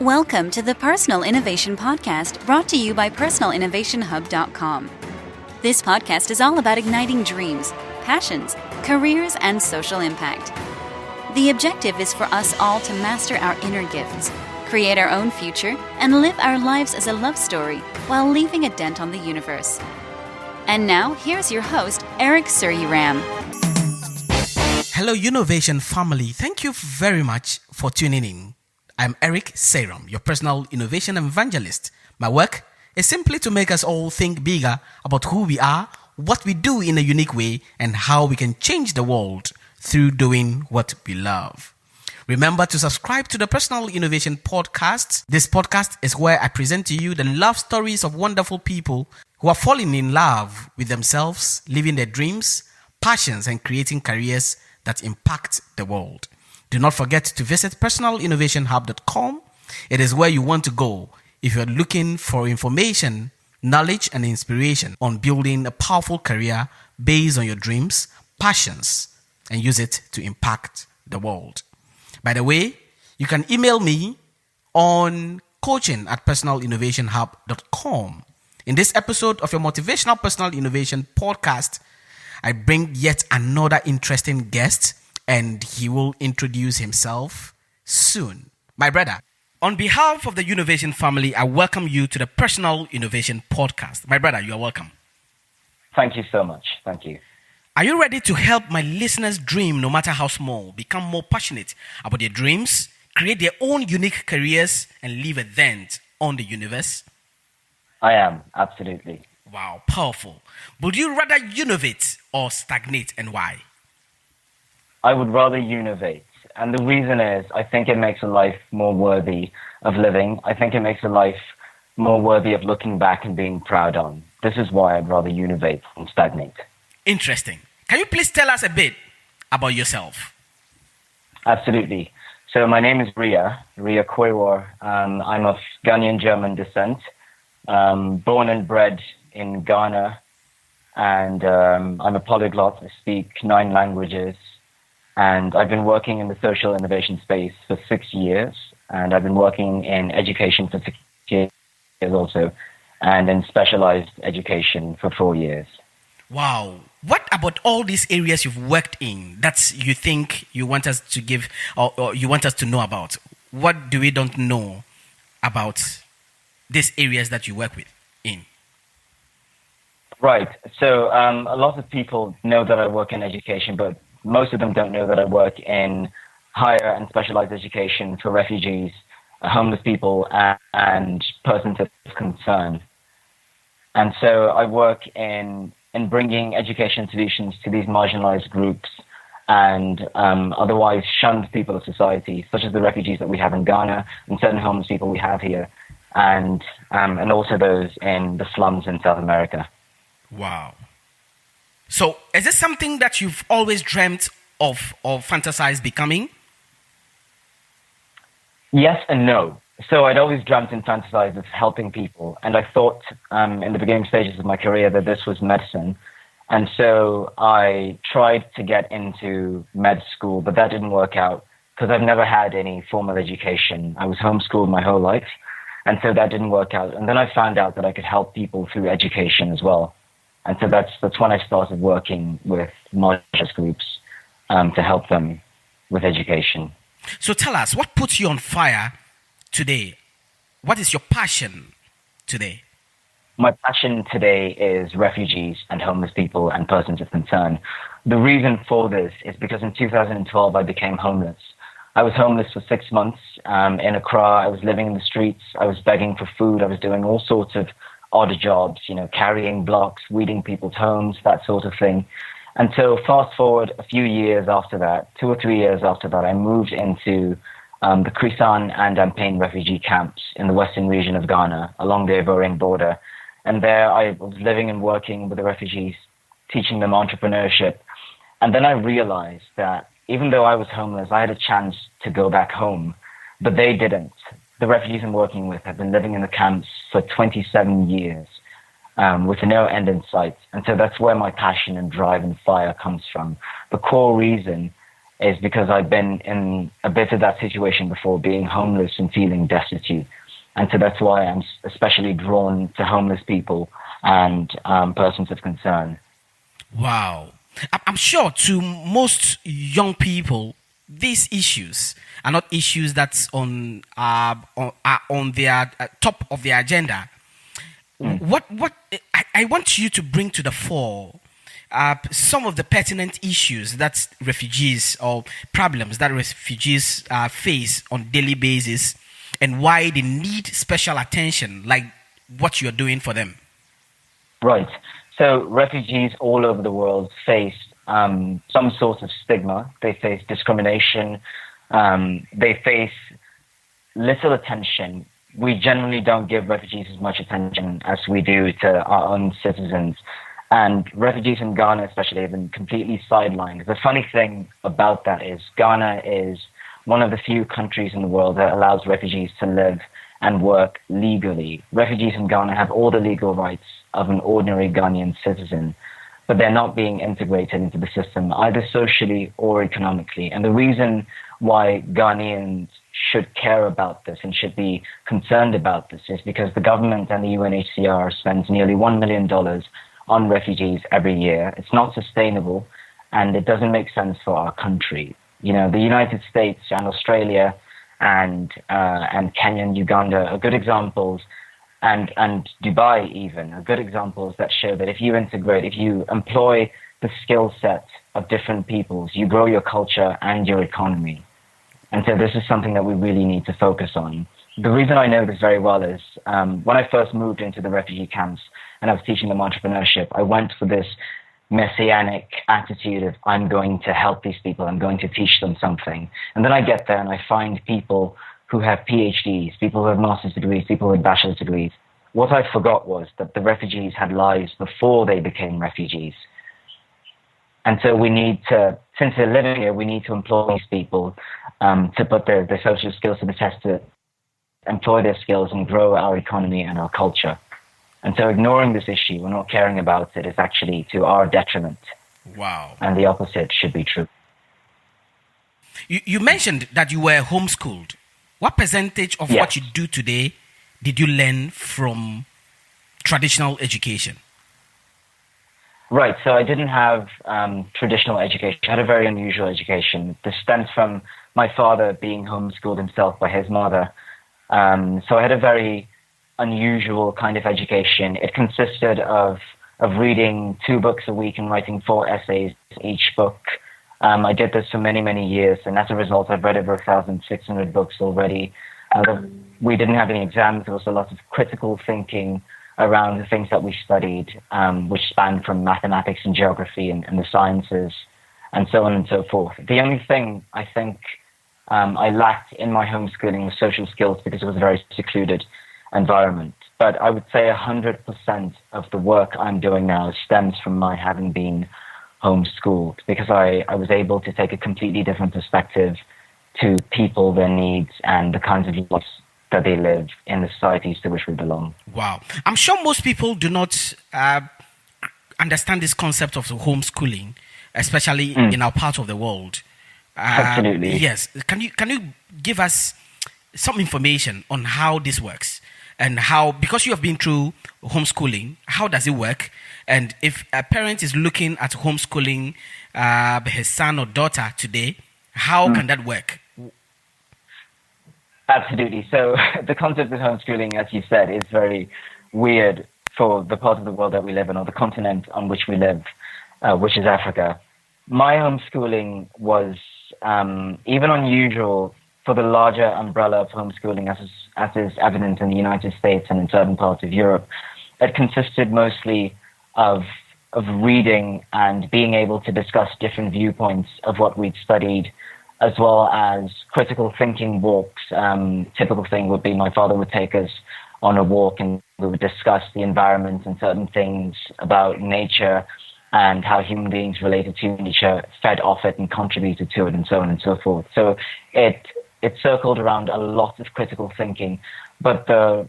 Welcome to the Personal Innovation Podcast, brought to you by personalinnovationhub.com. This podcast is all about igniting dreams, passions, careers, and social impact. The objective is for us all to master our inner gifts, create our own future, and live our lives as a love story while leaving a dent on the universe. And now, here's your host, Eric Suryaram. Hello, Innovation family. Thank you very much for tuning in. I'm Eric Suryaram, your personal innovation evangelist. My work is simply to make us all think bigger about who we are, what we do in a unique way, and how we can change the world through doing what we love. Remember to subscribe to the Personal Innovation Podcast. This podcast is where I present to you the love stories of wonderful people who are falling in love with themselves, living their dreams, passions, and creating careers that impact the world. Do not forget to visit personalinnovationhub.com. It is where you want to go if you're looking for information, knowledge, and inspiration on building a powerful career based on your dreams, passions, and use it to impact the world. By the way, you can email me on coaching@personalinnovationhub.com. In this episode of your Motivational Personal Innovation Podcast, I bring yet another interesting guest, and he will introduce himself soon. My brother, on behalf of the Innovation family, I welcome you to the Personal Innovation Podcast. My brother, you are welcome. Thank you so much. Thank you. Are you ready to help my listeners dream, no matter how small, become more passionate about their dreams, create their own unique careers, and leave a dent on the universe? I am, absolutely. Wow, powerful. Would you rather innovate or stagnate, and why? I would rather innovate. And the reason is, I think it makes a life more worthy of living. I think it makes a life more worthy of looking back and being proud on. This is why I'd rather innovate than stagnate. Interesting. Can you please tell us a bit about yourself? Absolutely. So my name is Rya Kuewor. I'm of Ghanaian German descent, born and bred in Ghana, and I'm a polyglot. I speak 9 languages. And I've been working in the social innovation space for 6 years, and I've been working in education for 6 years also, and in specialized education for 4 years. Wow. What about all these areas you've worked in that you think you want us to give or you want us to know about? What do we don't know about these areas that you work with in? Right. So a lot of people know that I work in education, but most of them don't know that I work in higher and specialized education for refugees, homeless people, and persons of concern. And so I work in bringing education solutions to these marginalized groups and otherwise shunned people of society, such as the refugees that we have in Ghana and certain homeless people we have here, and also those in the slums in South America. Wow. So, is this something that you've always dreamt of or fantasized becoming? Yes and no. So I'd always dreamt and fantasized of helping people. And I thought in the beginning stages of my career that this was medicine. And so I tried to get into med school, but that didn't work out because I've never had any formal education. I was homeschooled my whole life. And so that didn't work out. And then I found out that I could help people through education as well. And so that's when I started working with marginalized groups to help them with education. So tell us, what puts you on fire today? What is your passion today? My passion today is refugees and homeless people and persons of concern. The reason for this is because in 2012 I became homeless. I was homeless for 6 months in Accra. I was living in the streets. I was begging for food. I was doing all sorts of odd jobs, carrying blocks, weeding people's homes, that sort of thing. And so fast forward a few years after that, 2 or 3 years after that, I moved into the Krisan and Ampane refugee camps in the western region of Ghana, along the Ivorian border. And there I was living and working with the refugees, teaching them entrepreneurship. And then I realized that even though I was homeless, I had a chance to go back home, but they didn't. The refugees I'm working with have been living in the camps for 27 years with no end in sight. And so that's where my passion and drive and fire comes from. The core reason is because I've been in a bit of that situation before, being homeless and feeling destitute. And so that's why I'm especially drawn to homeless people and persons of concern. Wow. I'm sure to most young people, these issues are not issues that's on their top of their agenda. What I want you to bring to the fore some of the pertinent issues that refugees or problems that refugees face on daily basis, and why they need special attention, like what you're doing for them. Right. So refugees all over the world face some sort of stigma. They face discrimination. They face little attention. We generally don't give refugees as much attention as we do to our own citizens. And refugees in Ghana especially have been completely sidelined. The funny thing about that is Ghana is one of the few countries in the world that allows refugees to live and work legally. Refugees in Ghana have all the legal rights of an ordinary Ghanaian citizen, but they're not being integrated into the system, either socially or economically. And the reason why Ghanaians should care about this and should be concerned about this is because the government and the UNHCR spends nearly $1 million on refugees every year. It's not sustainable, and it doesn't make sense for our country. You know, the United States and Australia and Kenya and Uganda are good examples, and Dubai even are good examples that show that if you integrate, if you employ the skill set of different peoples, you grow your culture and your economy. And so this is something that we really need to focus on. The reason I know this very well is when I first moved into the refugee camps and I was teaching them entrepreneurship, I went for this messianic attitude of I'm going to help these people, I'm going to teach them something. And then I get there and I find people who have PhDs, people who have master's degrees, people with bachelor's degrees. What I forgot was that the refugees had lives before they became refugees. And so we need to, since they're living here, we need to employ these people to put their social skills to the test, to employ their skills and grow our economy and our culture. And so ignoring this issue or not caring about it is actually to our detriment. Wow. And the opposite should be true. You mentioned that you were homeschooled. What percentage of what you do today did you learn from traditional education? Right. So I didn't have traditional education. I had a very unusual education. This stems from my father being homeschooled himself by his mother. So I had a very unusual kind of education. It consisted of reading 2 books a week and writing 4 essays each book. I did this for many, many years, and as a result, I've read over 1,600 books already. We didn't have any exams. There was a lot of critical thinking around the things that we studied, which spanned from mathematics and geography and the sciences, and so on and so forth. The only thing I think I lacked in my homeschooling was social skills, because it was a very secluded environment. But I would say 100% of the work I'm doing now stems from my having been homeschooled, because I was able to take a completely different perspective to people, their needs, and the kinds of lives that they live in the societies to which we belong. Wow. I'm sure most people do not understand this concept of homeschooling, especially in our part of the world. Absolutely. Yes. Can you give us some information on how this works? And how, because you have been through homeschooling, how does it work? And if a parent is looking at homeschooling his son or daughter today, how can that work? Absolutely. So the concept of homeschooling, as you said, is very weird for the part of the world that we live in, or the continent on which we live, which is Africa. My homeschooling was even unusual for the larger umbrella of homeschooling, as is evident in the United States and in certain parts of Europe. It consisted mostly of reading and being able to discuss different viewpoints of what we'd studied, as well as critical thinking walks. Typical thing would be my father would take us on a walk and we would discuss the environment and certain things about nature and how human beings related to nature, fed off it and contributed to it, and so on and so forth. So it circled around a lot of critical thinking. But the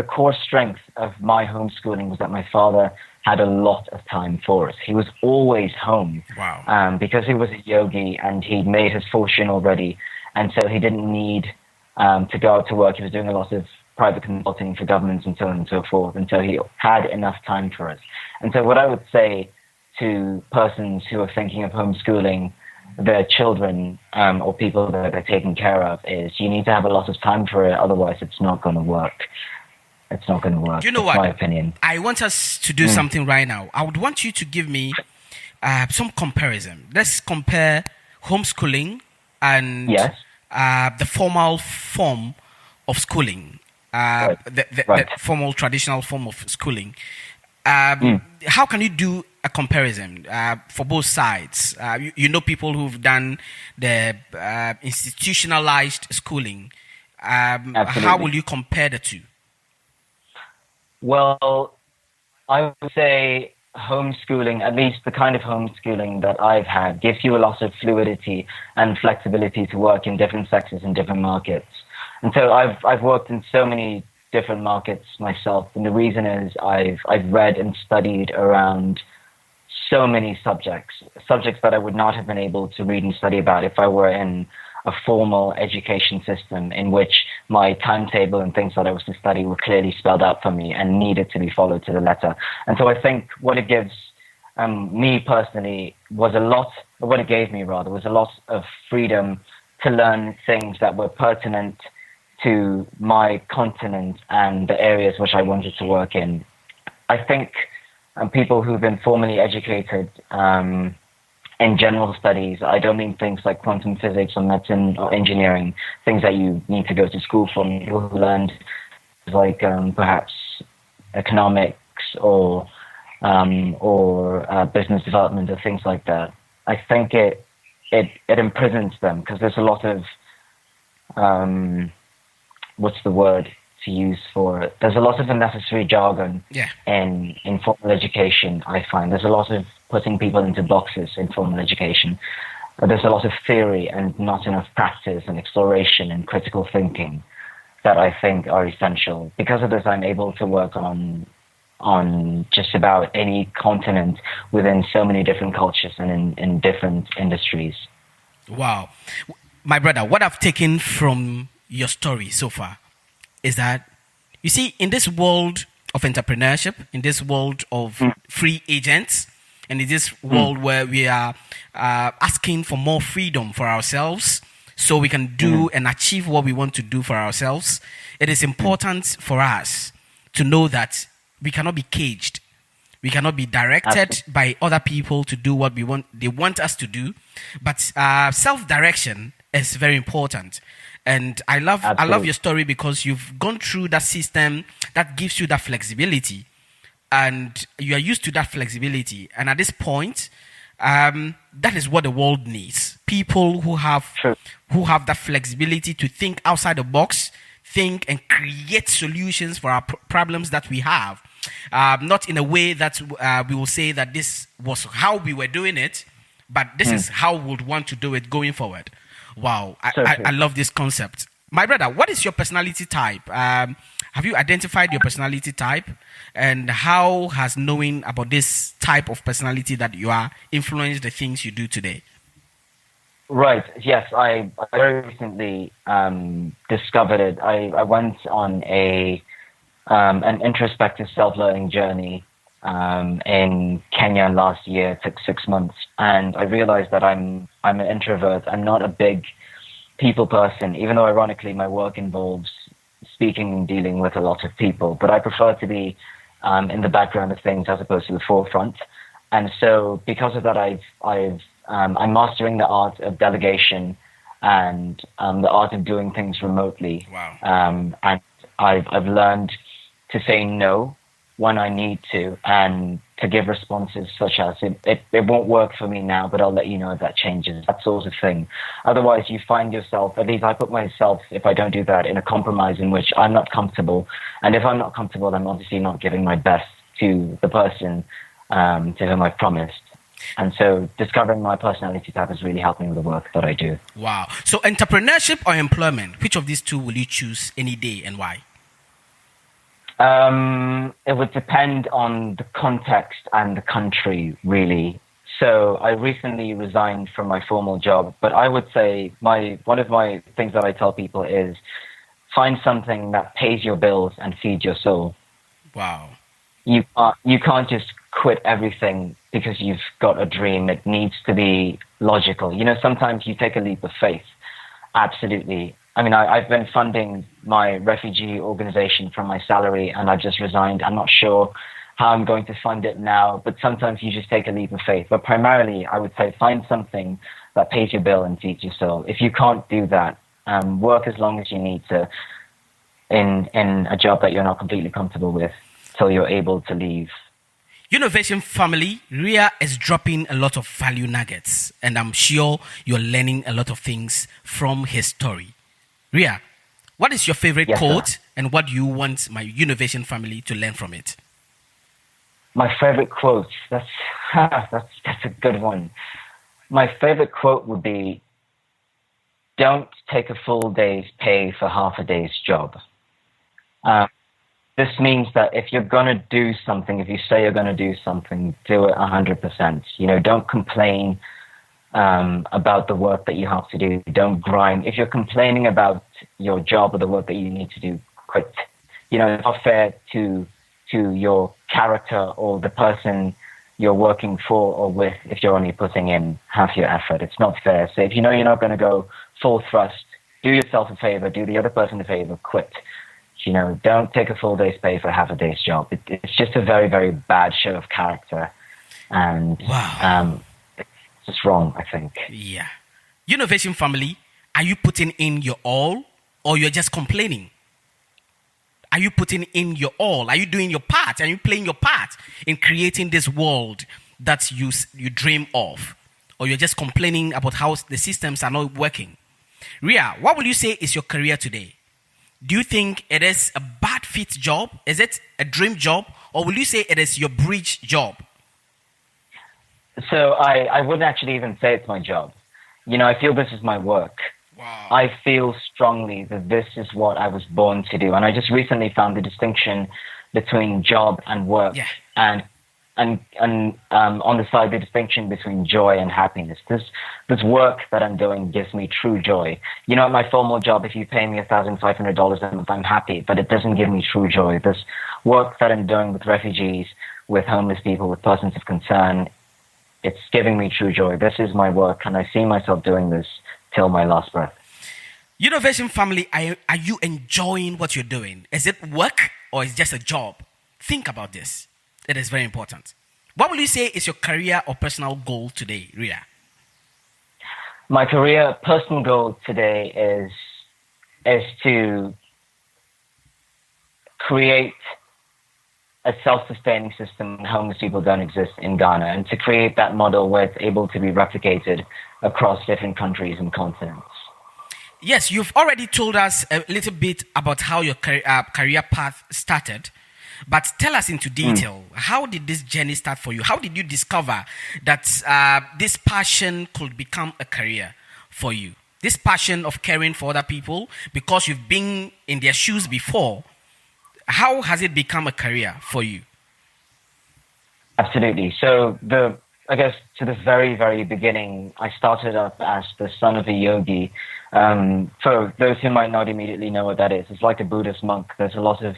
core strength of my homeschooling was that my father had a lot of time for us. He was always home. Wow. Because he was a yogi and he'd made his fortune already. And so he didn't need to go out to work. He was doing a lot of private consulting for governments and so on and so forth. And so he had enough time for us. And so what I would say to persons who are thinking of homeschooling their children or people that they're taking care of is you need to have a lot of time for it. Otherwise, it's not going to work. It's not going to work. You know That's what? my opinion. I want us to do something right now. I would want you to give me some comparison. Let's compare homeschooling and Yes. The formal form of schooling, Right. the formal traditional form of schooling. How can you do a comparison for both sides? You know people who've done the institutionalized schooling. How will you compare the two? Well, I would say homeschooling, at least the kind of homeschooling that I've had, gives you a lot of fluidity and flexibility to work in different sectors and different markets. And so I've worked in so many different markets myself, and the reason is I've read and studied around so many subjects that I would not have been able to read and study about if I were in a formal education system in which my timetable and things that I was to study were clearly spelled out for me and needed to be followed to the letter. And so I think what it gives me personally was what it gave me rather was a lot of freedom to learn things that were pertinent to my continent and the areas which I wanted to work in. I think people who've been formally educated in general studies, I don't mean things like quantum physics or medicine or engineering, things that you need to go to school for. People who learned like perhaps economics or business development or things like that. I think it imprisons them because there's a lot of what's the word to use for it? There's a lot of unnecessary jargon in formal education, I find. There's a lot of putting people into boxes in formal education. There's a lot of theory and not enough practice and exploration and critical thinking that I think are essential. Because of this, I'm able to work on just about any continent within so many different cultures and in different industries. Wow. My brother, what I've taken from your story so far is that, you see, in this world of entrepreneurship, in this world of free agents, and in this world where we are asking for more freedom for ourselves so we can do and achieve what we want to do for ourselves, it is important for us to know that we cannot be caged. We cannot be directed by other people to do what they want us to do. But self-direction is very important. And I love your story because you've gone through that system that gives you that flexibility, and you are used to that flexibility. And at this point, that is what the world needs: people who have that flexibility to think outside the box, think and create solutions for our problems that we have. Not in a way that we will say that this was how we were doing it, but this is how we would want to do it going forward. Wow, I love this concept. My brother, what is your personality type? Have you identified your personality type? And how has knowing about this type of personality that you are influenced the things you do today? Right, yes, I very recently discovered it. I went on an introspective self-learning journey in Kenya last year. It took 6 months, and I realized that I'm an introvert. I'm not a big people person, even though ironically my work involves speaking and dealing with a lot of people. But I prefer to be in the background of things as opposed to the forefront. And so because of that, I'm mastering the art of delegation and the art of doing things remotely. Wow. And I've learned to say no when I need to, and to give responses such as, it won't work for me now, but I'll let you know if that changes, that sort of thing. Otherwise, you find yourself, at least I put myself, if I don't do that, in a compromise in which I'm not comfortable. And if I'm not comfortable, I'm obviously not giving my best to the person to whom I've promised. And so discovering my personality type has really helped me with the work that I do. Wow. So entrepreneurship or employment, which of these two will you choose any day and why? It would depend on the context and the country, really. So I recently resigned from my formal job, but I would say one of my things that I tell people is find something that pays your bills and feeds your soul. Wow. You can't just quit everything because you've got a dream. It needs to be logical. Sometimes you take a leap of faith. Absolutely. I mean, I've been funding my refugee organization from my salary, and I've just resigned. I'm not sure how I'm going to fund it now, but sometimes you just take a leap of faith. But primarily, I would say find something that pays your bill and feeds your soul. If you can't do that, work as long as you need to in a job that you're not completely comfortable with till you're able to leave. Younovation family, Rya is dropping a lot of value nuggets, and I'm sure you're learning a lot of things from his story. Rya, what is your favorite quote, and what do you want my Younovation family to learn from it? My favorite quote, that's a good one. My favorite quote would be, don't take a full day's pay for half a day's job. This means that if you're going to do something, if you say you're going to do something, do it 100%. Don't complain about the work that you have to do. Don't grind. If you're complaining about your job or the work that you need to do, quit. It's not fair to your character or the person you're working for or with if you're only putting in half your effort. It's not fair. So if you know you're not going to go full thrust, do yourself a favor, do the other person a favor, quit. Don't take a full day's pay for half a day's job. It's just a very, very bad show of character. And it's just wrong, I think. Yeah. Younovation family, are you putting in your all, or you're just complaining? Are you putting in your all? Are you doing your part? Are you playing your part in creating this world that you dream of? Or you're just complaining about how the systems are not working? Rya, what will you say is your career today? Do you think it is a bad fit job? Is it a dream job? Or will you say it is your bridge job? So I wouldn't actually even say it's my job. I feel this is my work. Wow. I feel strongly that this is what I was born to do. And I just recently found the distinction between job and work. Yeah. And on the side, the distinction between joy and happiness. This work that I'm doing gives me true joy. At my formal job, if you pay me $1,500 a month, I'm happy, but it doesn't give me true joy. This work that I'm doing with refugees, with homeless people, with persons of concern, it's giving me true joy. This is my work, and I see myself doing this till my last breath. Younovation family, are you enjoying what you're doing? Is it work or is it just a job? Think about this. It is very important. What will you say is your career or personal goal today, Rya? My personal goal today is to create a self-sustaining system when homeless people don't exist in Ghana, and to create that model where it's able to be replicated across different countries and continents. Yes, you've already told us a little bit about how your career path started. But tell us into detail, how did this journey start for you? How did you discover that this passion could become a career for you? This passion of caring for other people, because you've been in their shoes before. How has it become a career for you? Absolutely. So I guess to the very, very beginning, I started up as the son of a yogi. For those who might not immediately know what that is, it's like a Buddhist monk. There's a lot of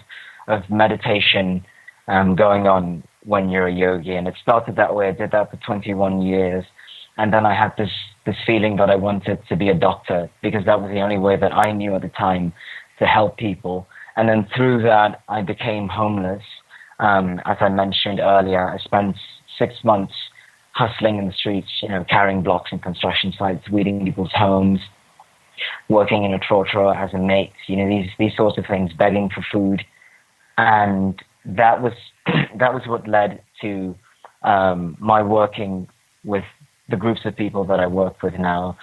meditation going on when you're a yogi, and it started that way. I did that for 21 years, and then I had this feeling that I wanted to be a doctor, because that was the only way that I knew at the time to help people. And then through that, I became homeless. As I mentioned earlier, I spent 6 months hustling in the streets, carrying blocks in construction sites, weeding people's homes, working in a trotro as a mate, these sorts of things, begging for food. And that was what led to my working with the groups of people that I work with now.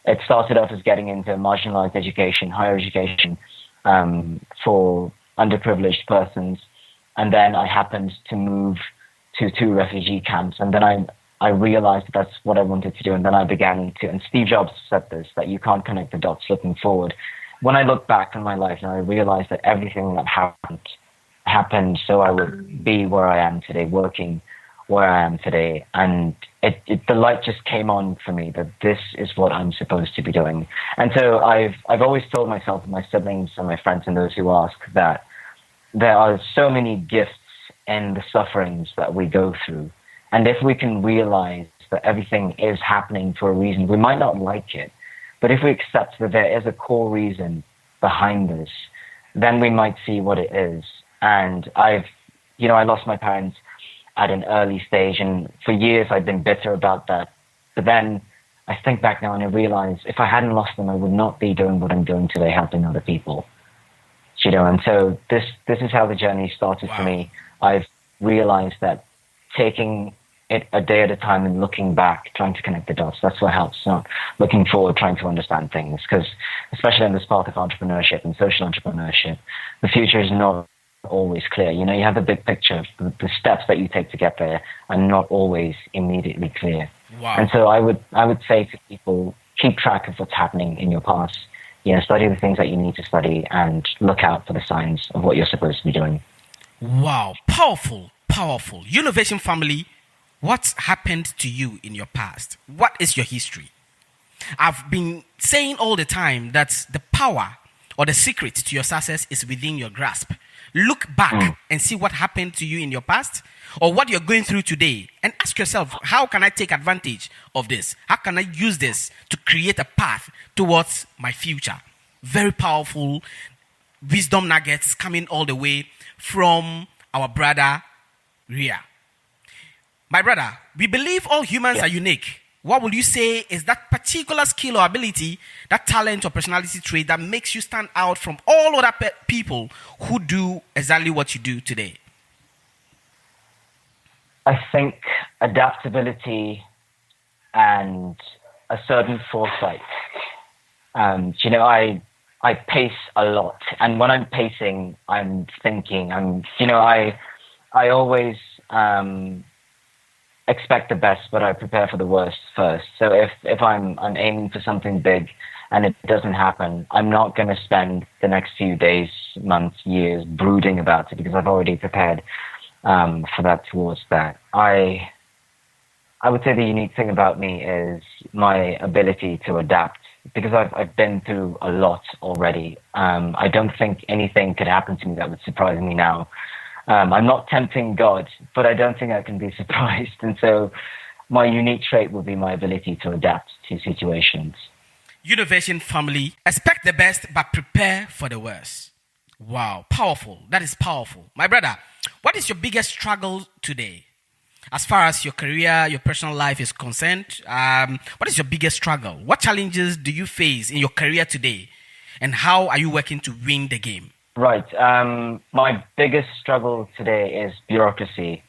It started off as getting into marginalised education, higher education for underprivileged persons. And then I happened to move to 2 refugee camps. And then I realized that that's what I wanted to do. And then I began to, and Steve Jobs said this, that you can't connect the dots looking forward. When I look back on my life, now I realized that everything that happened happened so I would be where I am today, working where I am today. And the light just came on for me that this is what I'm supposed to be doing. And so I've always told myself, my siblings and my friends and those who ask, that there are so many gifts in the sufferings that we go through. And if we can realize that everything is happening for a reason, we might not like it, but if we accept that there is a core reason behind this, then we might see what it is. And I lost my parents at an early stage, and for years I've been bitter about that. But then I think back now and I realize if I hadn't lost them, I would not be doing what I'm doing today, helping other people. And so this is how the journey started for me. I've realized that taking it a day at a time and looking back, trying to connect the dots, that's what helps. Not looking forward, trying to understand things, because especially in this path of entrepreneurship and social entrepreneurship, the future is not always clear. You have the big picture, the steps that you take to get there are not always immediately clear. Wow. And so I would say to people, keep track of what's happening in your past. Study the things that you need to study and look out for the signs of what you're supposed to be doing. Wow. Powerful. Innovation family, what happened to you in your past? What is your history? I've been saying all the time that the power or the secret to your success is within your grasp. Look back and see what happened to you in your past or what you're going through today and ask yourself, how can I take advantage of this? How can I use this to create a path towards my future? Very powerful wisdom nuggets coming all the way from our brother, Rya. My brother, we believe all humans are unique. What would you say is that particular skill or ability, that talent or personality trait that makes you stand out from all other people who do exactly what you do today? I think adaptability and a certain foresight. I pace a lot, and when I'm pacing, I'm thinking. I always expect the best, but I prepare for the worst first. So if I'm aiming for something big and it doesn't happen, I'm not going to spend the next few days, months, years brooding about it because I've already prepared for that towards that. I would say the unique thing about me is my ability to adapt because I've been through a lot already. I don't think anything could happen to me that would surprise me now. I'm not tempting God, but I don't think I can be surprised. And so my unique trait will be my ability to adapt to situations. Innovation family, expect the best, but prepare for the worst. Wow, powerful. That is powerful. My brother, what is your biggest struggle today? As far as your career, your personal life is concerned, what is your biggest struggle? What challenges do you face in your career today? And how are you working to win the game? Right. My biggest struggle today is bureaucracy.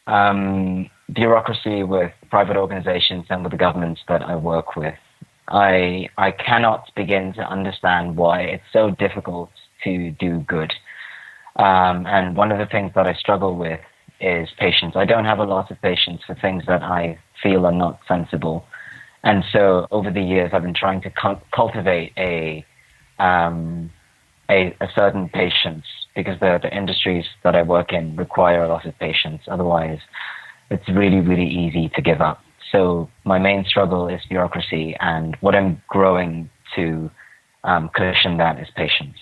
Bureaucracy with private organizations and with the governments that I work with. I cannot begin to understand why it's so difficult to do good. And one of the things that I struggle with is patience. I don't have a lot of patience for things that I feel are not sensible. And so over the years, I've been trying to cultivate a certain patience because the industries that I work in require a lot of patience. Otherwise, it's really, really easy to give up. So my main struggle is bureaucracy, and what I'm growing to cushion that is patience.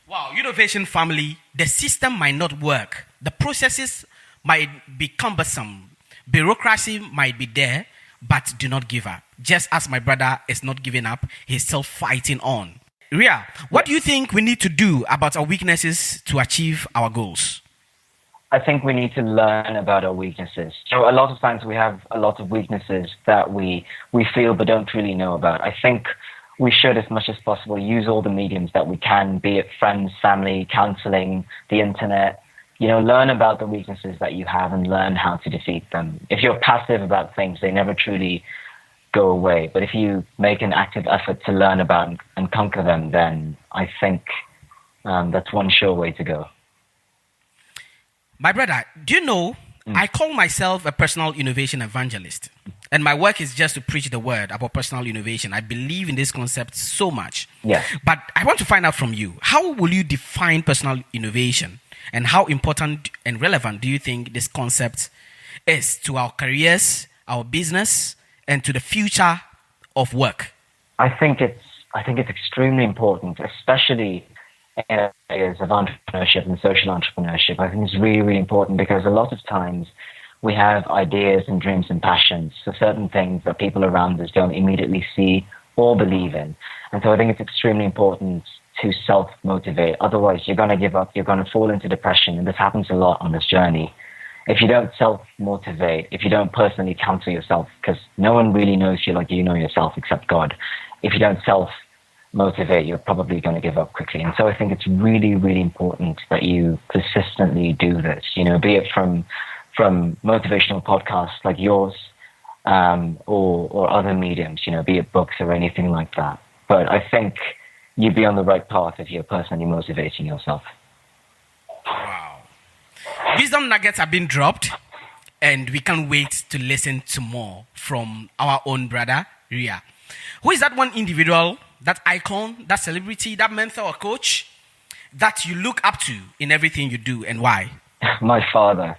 Wow, innovation family, the system might not work. The processes might be cumbersome. Bureaucracy might be there, but do not give up. Just as my brother is not giving up, he's still fighting on. Rya, what do you think we need to do about our weaknesses to achieve our goals? I think we need to learn about our weaknesses. So a lot of times we have a lot of weaknesses that we feel but don't really know about. I think we should, as much as possible, use all the mediums that we can, be it friends, family, counseling, the internet. Learn about the weaknesses that you have and learn how to defeat them. If you're passive about things, they never truly go away. But if you make an active effort to learn about and conquer them, then I think that's one sure way to go. My brother, do you know, I call myself a personal innovation evangelist. And my work is just to preach the word about personal innovation. I believe in this concept so much. Yes. But I want to find out from you, how will you define personal innovation? And how important and relevant do you think this concept is to our careers, our business, and to the future of work? I think it's extremely important, especially in areas of entrepreneurship and social entrepreneurship. I think it's really, really important because a lot of times we have ideas and dreams and passions for certain things that people around us don't immediately see or believe in. And so I think it's extremely important to self-motivate. Otherwise, you're going to give up, you're going to fall into depression. And this happens a lot on this journey. If you don't self-motivate, if you don't personally counsel yourself, because no one really knows you like you know yourself except God. If you don't self-motivate, you're probably going to give up quickly. And so I think it's really, really important that you consistently do this, be it from motivational podcasts like yours, or other mediums, be it books or anything like that. But I think you'd be on the right path if you're personally motivating yourself. Wow. Wisdom nuggets have been dropped, and we can't wait to listen to more from our own brother, Rya. Who is that one individual, that icon, that celebrity, that mentor or coach that you look up to in everything you do, and why? My father.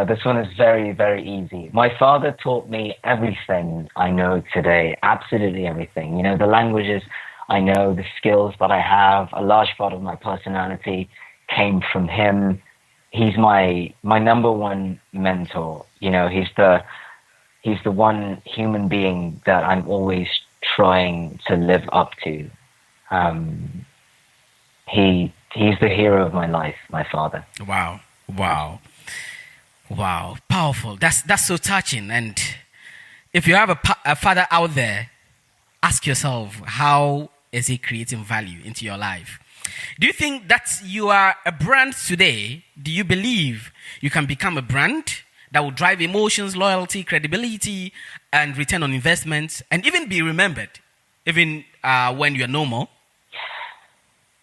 This one is very, very easy. My father taught me everything I know today, absolutely everything. The languages I know, the skills that I have, a large part of my personality came from him. He's my number one mentor. He's the one human being that I'm always trying to live up to. He's the hero of my life, my father. Wow, powerful. That's so touching. And if you have a father out there, ask yourself, how is he creating value into your life? Do you think that you are a brand today? Do you believe you can become a brand that will drive emotions, loyalty, credibility, and return on investment, and even be remembered, even when you're no more?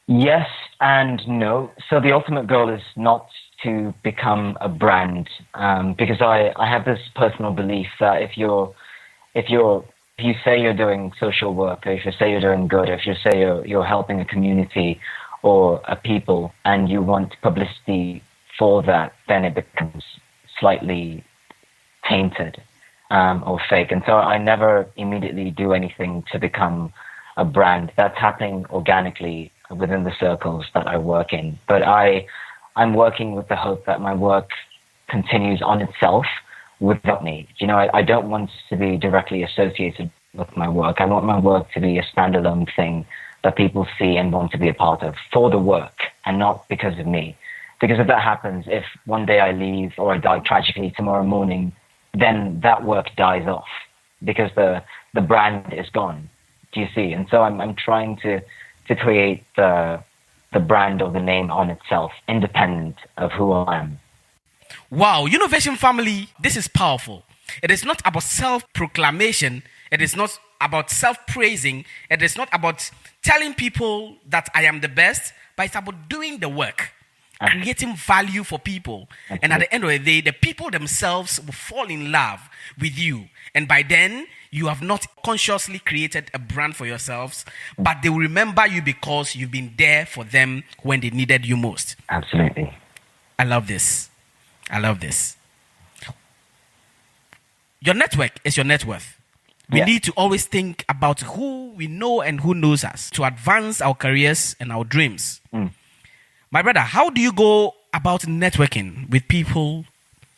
Yes and no. So the ultimate goal is not to become a brand, because I have this personal belief that if you say you're doing social work, or if you say you're doing good, or if you say you're helping a community or a people, and you want publicity for that, then it becomes slightly tainted or fake. And so I never immediately do anything to become a brand. That's happening organically within the circles that I work in. But I'm working with the hope that my work continues on itself without me. I don't want to be directly associated with my work. I want my work to be a standalone thing that people see and want to be a part of for the work and not because of me. Because if that happens, if one day I leave or I die tragically tomorrow morning, then that work dies off because the brand is gone. Do you see? And so I'm trying to create the brand or the name on itself, independent of who I am. Wow, Innovation family, this is powerful. It is not about self-proclamation. It is not about self-praising. It is not about telling people that I am the best, but it's about doing the work, creating value for people. And at the end of the day, the people themselves will fall in love with you. And by then, you have not consciously created a brand for yourselves, but they will remember you because you've been there for them when they needed you most. Absolutely. I love this. Your network is your net worth. We need to always think about who we know and who knows us to advance our careers and our dreams. My brother, how do you go about networking with people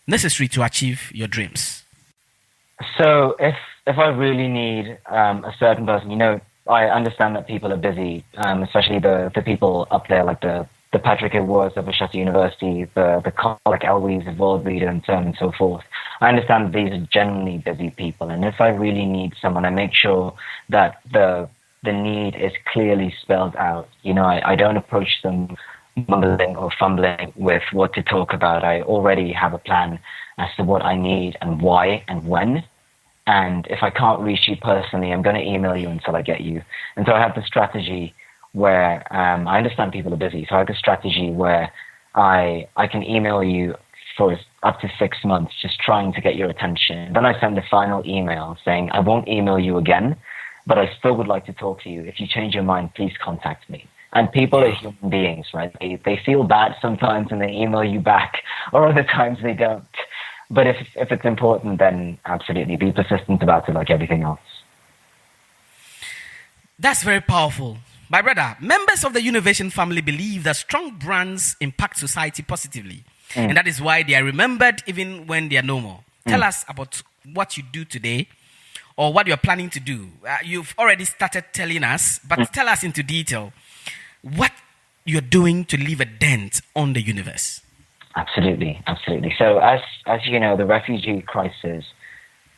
necessary to achieve your dreams? So if I really need a certain person, I understand that people are busy, especially the people up there, like the Patrick Awards of Ashata University, the Colin Elwies of World Leader, and so on and so forth. I understand that these are generally busy people, and if I really need someone, I make sure that the need is clearly spelled out. I don't approach them mumbling or fumbling with what to talk about. I already have a plan as to what I need and why and when. And if I can't reach you personally, I'm going to email you until I get you. And so I have the strategy where I understand people are busy. So I have a strategy where I can email you for up to 6 months, just trying to get your attention. Then I send the final email saying, I won't email you again, but I still would like to talk to you. If you change your mind, please contact me. And people are human beings, right? They feel bad sometimes and they email you back, or other times they don't. But if it's important, then absolutely be persistent about it like everything else. That's very powerful. My brother, members of the Younovation family believe that strong brands impact society positively. And that is why they are remembered even when they are no more. Tell us about what you do today or what you're planning to do. You've already started telling us, but tell us into detail what you're doing to leave a dent on the universe. Absolutely. So as you know, the refugee crisis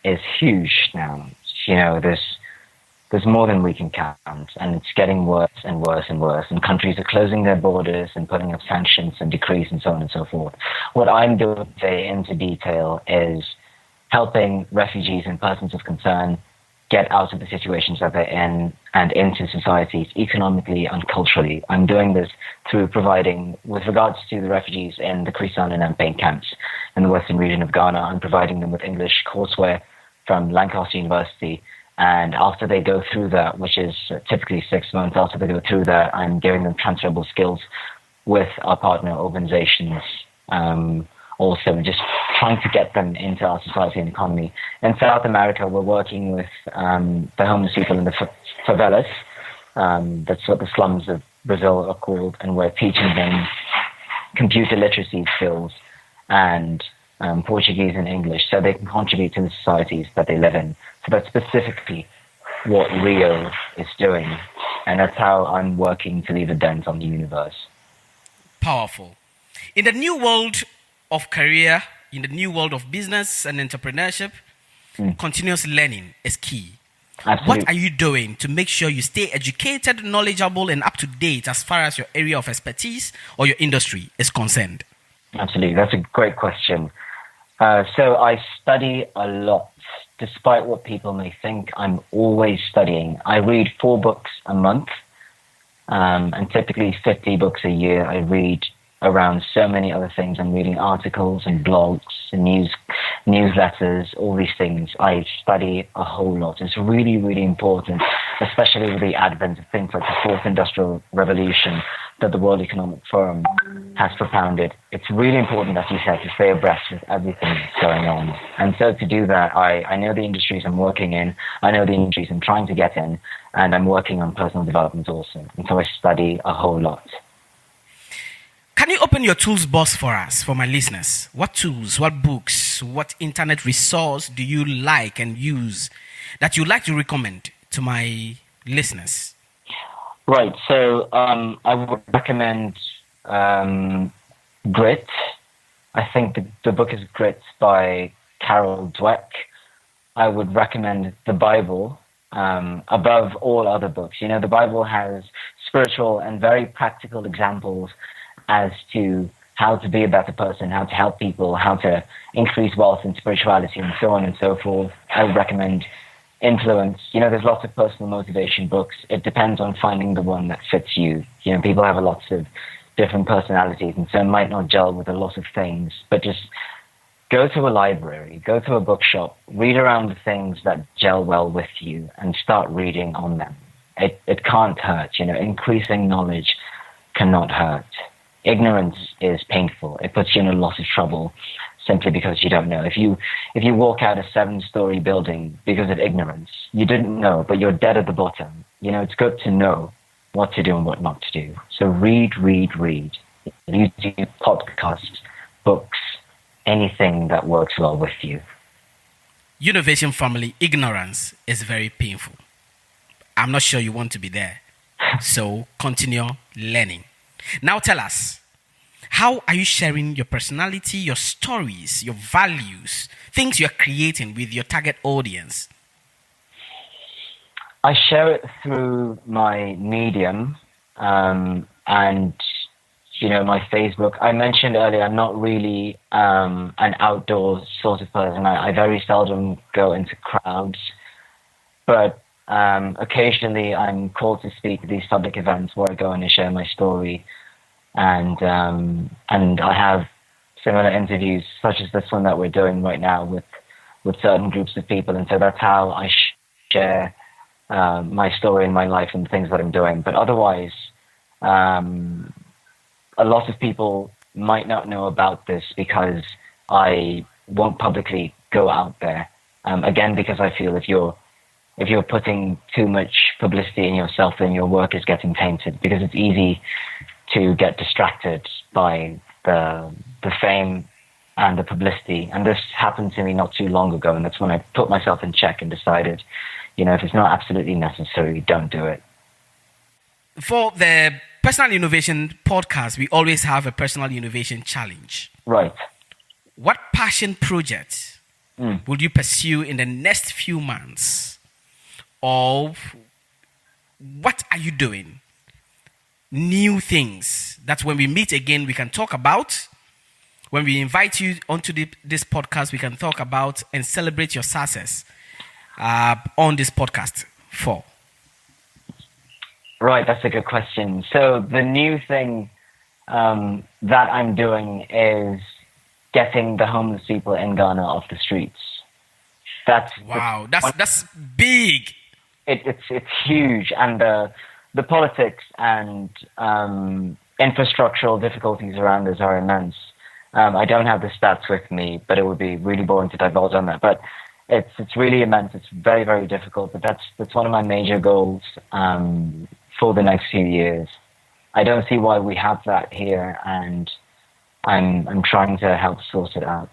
is huge now. You know, there's more than we can count, and it's getting worse and worse and worse. And countries are closing their borders and putting up sanctions and decrees and so on and so forth. What I'm doing today into detail is helping refugees and persons of concern get out of the situations that they're in and into societies economically and culturally. I'm doing this through providing, with regards to the refugees in the Krisan and Ampane camps in the western region of Ghana, I'm providing them with English courseware from Lancaster University. And after they go through that, which is typically 6 months after they go through that, I'm giving them transferable skills with our partner organizations. Also, just trying to get them into our society and economy. In South America, we're working with the homeless people in the favelas. That's what the slums of Brazil are called. And we're teaching them computer literacy skills and Portuguese and English so they can contribute to the societies that they live in. So that's specifically what Rio is doing. And that's how I'm working to leave a dent on the universe. Powerful. In the new world of career, in the new world of business and entrepreneurship, continuous learning is key. Absolutely. What are you doing to make sure you stay educated, knowledgeable, and up to date as far as your area of expertise or your industry is concerned? Absolutely. That's a great question. So I study a lot. Despite what people may think, I'm always studying. I read 4 books a month, and typically 50 books a year. I read around so many other things. I'm reading articles and blogs and newsletters, all these things. I study a whole lot. It's really, really important, especially with the advent of things like the Fourth Industrial Revolution that the World Economic Forum has propounded. It's really important, as you said, to stay abreast with everything that's going on. And so to do that, I know the industries I'm working in, I know the industries I'm trying to get in, and I'm working on personal development also. And so I study a whole lot. Can you open your tools box for us, for my listeners? What tools, what books, what internet resource do you like and use that you'd like to recommend to my listeners? Right. So I would recommend Grit. I think the book is Grit by Carol Dweck. I would recommend the Bible above all other books. You know, the Bible has spiritual and very practical examples as to how to be a better person, how to help people, how to increase wealth and spirituality, and so on and so forth. I would recommend Influence. You know, there's lots of personal motivation books. It depends on finding the one that fits you. You know, people have lots of different personalities, and so it might not gel with a lot of things. But just go to a library, go to a bookshop, read around the things that gel well with you, and start reading on them. It can't hurt. You know, increasing knowledge cannot hurt. Ignorance is painful. It puts you in a lot of trouble simply because you don't know. If you walk out a 7-story building because of ignorance, you didn't know, but you're dead at the bottom. You know, it's good to know what to do and what not to do. So read. YouTube, podcasts, books, anything that works well with you. Younovation family, ignorance is very painful. I'm not sure you want to be there. So continue learning. Now tell us, how are you sharing your personality, your stories, your values, things you're creating with your target audience? I share it through my Medium and, you know, my Facebook. I mentioned earlier, I'm not really an outdoor sort of person. I very seldom go into crowds, but occasionally I'm called to speak at these public events where I go and I share my story. And I have similar interviews, such as this one that we're doing right now with certain groups of people. And so that's how I share my story and my life and the things that I'm doing. But otherwise, a lot of people might not know about this because I won't publicly go out there. Again, because I feel if you're putting too much publicity in yourself, then your work is getting tainted, because it's easy to get distracted by the fame and the publicity. And this happened to me not too long ago, and that's when I put myself in check and decided, if it's not absolutely necessary, don't do it. For the Personal Innovation podcast, we always have a personal innovation challenge. Right. What passion project will you pursue in the next few months? Or what are you doing? New things that when we meet again, we can talk about. When we invite you onto this podcast, we can talk about and celebrate your success on this podcast for. Right, that's a good question. So the new thing that I'm doing is getting the homeless people in Ghana off the streets. That's big. It's huge, and the politics and infrastructural difficulties around this are immense. I don't have the stats with me, but it would be really boring to divulge on that. But it's really immense. It's very, very difficult. But that's one of my major goals for the next few years. I don't see why we have that here, and I'm trying to help sort it out.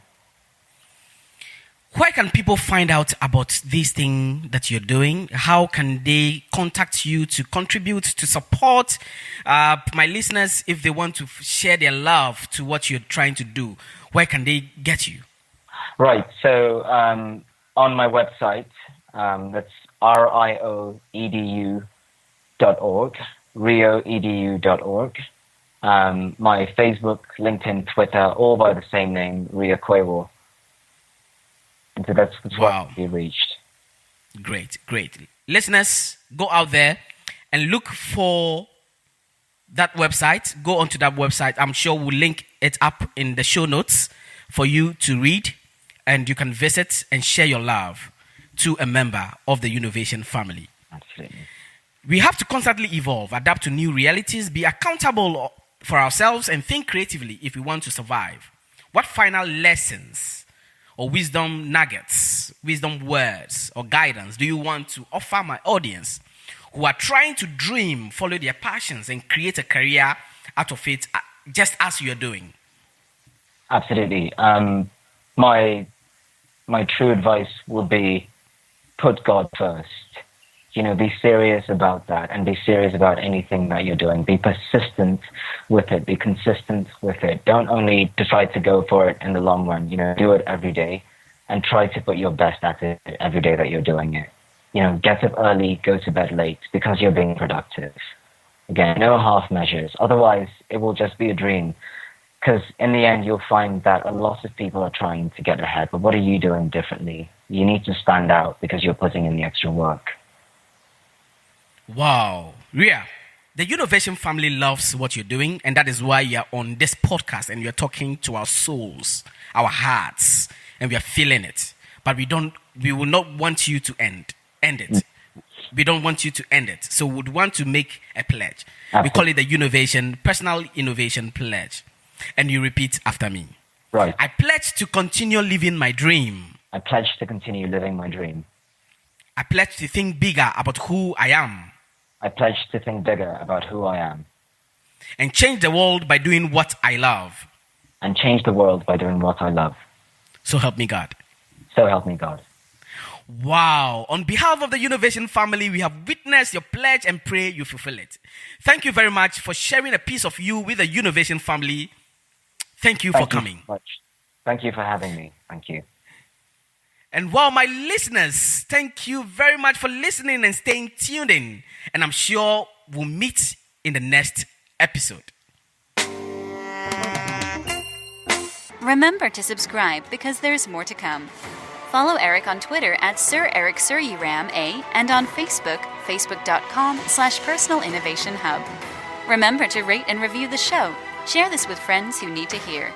Where can people find out about this thing that you're doing? How can they contact you to contribute, to support my listeners if they want to share their love to what you're trying to do? Where can they get you? Right. So on my website, that's rioedu.org, rioedu.org. My Facebook, LinkedIn, Twitter, all by the same name, Rya Kuewor. And so that's what we reached. Great. Listeners, go out there and look for that website. Go onto that website. I'm sure we'll link it up in the show notes for you to read, and you can visit and share your love to a member of the Innovation family. Absolutely. We have to constantly evolve, adapt to new realities, be accountable for ourselves, and think creatively if we want to survive. What final lessons or wisdom nuggets, wisdom words, or guidance do you want to offer my audience who are trying to dream, follow their passions, and create a career out of it, just as you're doing? Absolutely. My true advice would be put God first. Be serious about that, and be serious about anything that you're doing. Be persistent with it. Be consistent with it. Don't only decide to go for it in the long run. Do it every day, and try to put your best at it every day that you're doing it. Get up early, go to bed late, because you're being productive. Again, no half measures. Otherwise, it will just be a dream. Because in the end, you'll find that a lot of people are trying to get ahead. But what are you doing differently? You need to stand out because you're putting in the extra work. Wow. Rya, the Innovation family loves what you're doing, and that is why you're on this podcast and you're talking to our souls, our hearts, and we are feeling it. But we will not want you to end it. We don't want you to end it. So we would want to make a pledge. Absolutely. We call it the personal innovation pledge. And you repeat after me. Right. I pledge to continue living my dream. I pledge to continue living my dream. I pledge to think bigger about who I am. I pledge to think bigger about who I am. And change the world by doing what I love. And change the world by doing what I love. So help me God. So help me God. Wow. On behalf of the Innovation family, we have witnessed your pledge and pray you fulfill it. Thank you very much for sharing a piece of you with the Innovation family. Thank you for coming. So much. Thank you for having me. Thank you. And while my listeners, thank you very much for listening and staying tuned in. And I'm sure we'll meet in the next episode. Remember to subscribe because there's more to come. Follow Eric on Twitter at Sir Eric Suryram A and on Facebook, facebook.com/Personal Innovation Hub. Remember to rate and review the show. Share this with friends who need to hear.